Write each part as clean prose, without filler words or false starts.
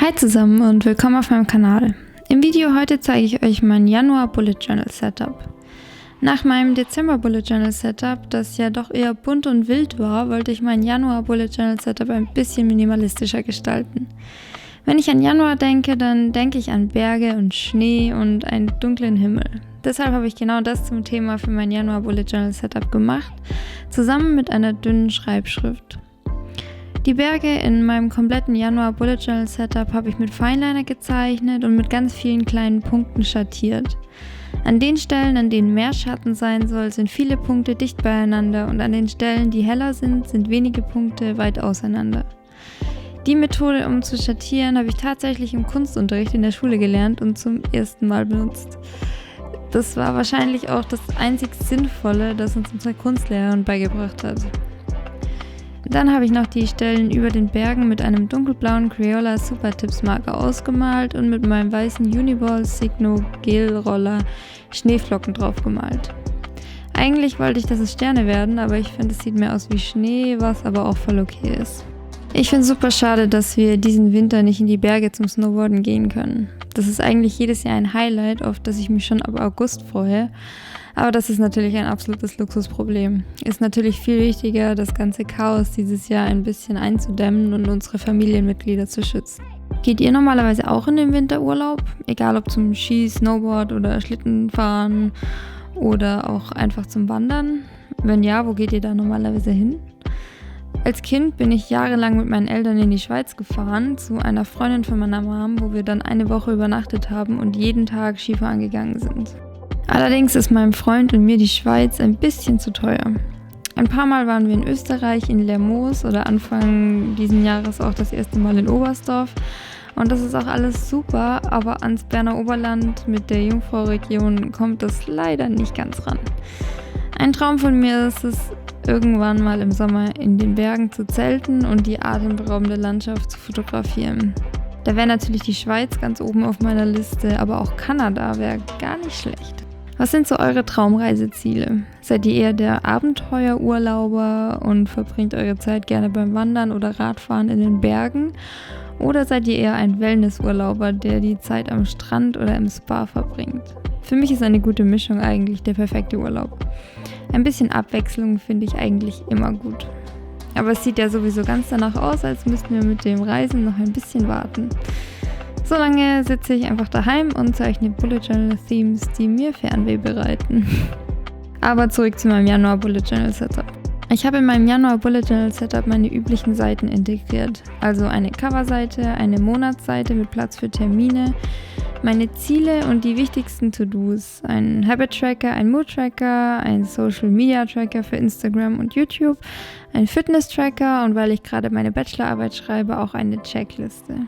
Hi zusammen und willkommen auf meinem Kanal. Im Video heute zeige ich euch mein Januar Bullet Journal Setup. Nach meinem Dezember Bullet Journal Setup, das ja doch eher bunt und wild war, wollte ich mein Januar Bullet Journal Setup ein bisschen minimalistischer gestalten. Wenn ich an Januar denke, dann denke ich an Berge und Schnee und einen dunklen Himmel. Deshalb habe ich genau das zum Thema für mein Januar Bullet Journal Setup gemacht, zusammen mit einer dünnen Schreibschrift. Die Berge in meinem kompletten Januar Bullet Journal Setup habe ich mit Fineliner gezeichnet und mit ganz vielen kleinen Punkten schattiert. An den Stellen, an denen mehr Schatten sein soll, sind viele Punkte dicht beieinander und an den Stellen, die heller sind, sind wenige Punkte weit auseinander. Die Methode, um zu schattieren, habe ich tatsächlich im Kunstunterricht in der Schule gelernt und zum ersten Mal benutzt. Das war wahrscheinlich auch das einzig Sinnvolle, das uns unsere Kunstlehrerin beigebracht hat. Dann habe ich noch die Stellen über den Bergen mit einem dunkelblauen Crayola Super Tips Marker ausgemalt und mit meinem weißen Uniball Signo Gel Roller Schneeflocken drauf gemalt. Eigentlich wollte ich, dass es Sterne werden, aber ich finde, es sieht mehr aus wie Schnee, was aber auch voll okay ist. Ich finde es super schade, dass wir diesen Winter nicht in die Berge zum Snowboarden gehen können. Das ist eigentlich jedes Jahr ein Highlight, auf das ich mich schon ab August freue. Aber das ist natürlich ein absolutes Luxusproblem. Ist natürlich viel wichtiger, das ganze Chaos dieses Jahr ein bisschen einzudämmen und unsere Familienmitglieder zu schützen. Geht ihr normalerweise auch in den Winterurlaub? Egal ob zum Ski, Snowboard oder Schlittenfahren oder auch einfach zum Wandern? Wenn ja, wo geht ihr da normalerweise hin? Als Kind bin ich jahrelang mit meinen Eltern in die Schweiz gefahren, zu einer Freundin von meiner Mom, wo wir dann eine Woche übernachtet haben und jeden Tag Skifahren gegangen sind. Allerdings ist meinem Freund und mir die Schweiz ein bisschen zu teuer. Ein paar Mal waren wir in Österreich, in Lermoos oder Anfang diesen Jahres auch das erste Mal in Oberstdorf. Und das ist auch alles super, aber ans Berner Oberland mit der Jungfrau-Region kommt das leider nicht ganz ran. Ein Traum von mir ist es, irgendwann mal im Sommer in den Bergen zu zelten und die atemberaubende Landschaft zu fotografieren. Da wäre natürlich die Schweiz ganz oben auf meiner Liste, aber auch Kanada wäre gar nicht schlecht. Was sind so eure Traumreiseziele? Seid ihr eher der Abenteuerurlauber und verbringt eure Zeit gerne beim Wandern oder Radfahren in den Bergen? Oder seid ihr eher ein Wellnessurlauber, der die Zeit am Strand oder im Spa verbringt? Für mich ist eine gute Mischung eigentlich der perfekte Urlaub. Ein bisschen Abwechslung finde ich eigentlich immer gut. Aber es sieht ja sowieso ganz danach aus, als müssten wir mit dem Reisen noch ein bisschen warten. Solange sitze ich einfach daheim und zeichne Bullet Journal Themes, die mir Fernweh bereiten. Aber zurück zu meinem Januar Bullet Journal Setup. Ich habe in meinem Januar Bullet Journal Setup meine üblichen Seiten integriert. Also eine Coverseite, eine Monatsseite mit Platz für Termine, meine Ziele und die wichtigsten To-Dos, ein Habit Tracker, ein Mood Tracker, ein Social Media Tracker für Instagram und YouTube, ein Fitness Tracker und weil ich gerade meine Bachelorarbeit schreibe, auch eine Checkliste.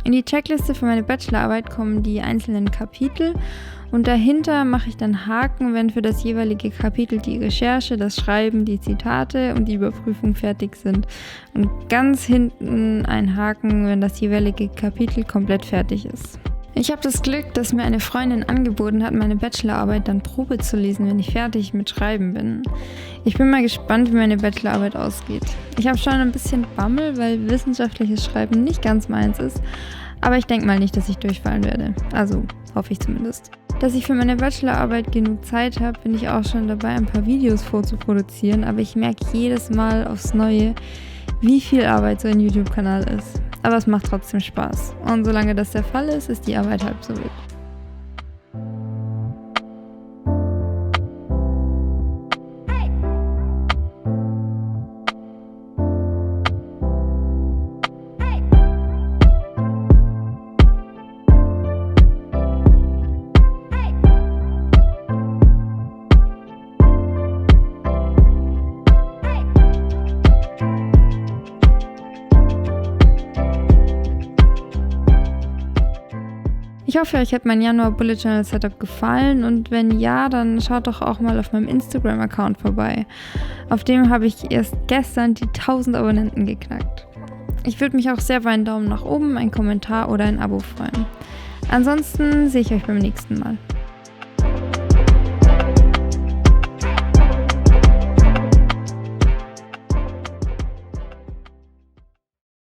In die Checkliste für meine Bachelorarbeit kommen die einzelnen Kapitel und dahinter mache ich dann Haken, wenn für das jeweilige Kapitel die Recherche, das Schreiben, die Zitate und die Überprüfung fertig sind. Und ganz hinten ein Haken, wenn das jeweilige Kapitel komplett fertig ist. Ich habe das Glück, dass mir eine Freundin angeboten hat, meine Bachelorarbeit dann Probe zu lesen, wenn ich fertig mit Schreiben bin. Ich bin mal gespannt, wie meine Bachelorarbeit ausgeht. Ich habe schon ein bisschen Bammel, weil wissenschaftliches Schreiben nicht ganz meins ist, aber ich denke mal nicht, dass ich durchfallen werde. Also hoffe ich zumindest. Dass ich für meine Bachelorarbeit genug Zeit habe, bin ich auch schon dabei, ein paar Videos vorzuproduzieren, aber ich merke jedes Mal aufs Neue, wie viel Arbeit so ein YouTube-Kanal ist. Aber es macht trotzdem Spaß. Und solange das der Fall ist, ist die Arbeit halb so wild. Ich hoffe, euch hat mein Januar Bullet Journal Setup gefallen und wenn ja, dann schaut doch auch mal auf meinem Instagram-Account vorbei. Auf dem habe ich erst gestern die 1000 Abonnenten geknackt. Ich würde mich auch sehr über einen Daumen nach oben, einen Kommentar oder ein Abo freuen. Ansonsten sehe ich euch beim nächsten Mal.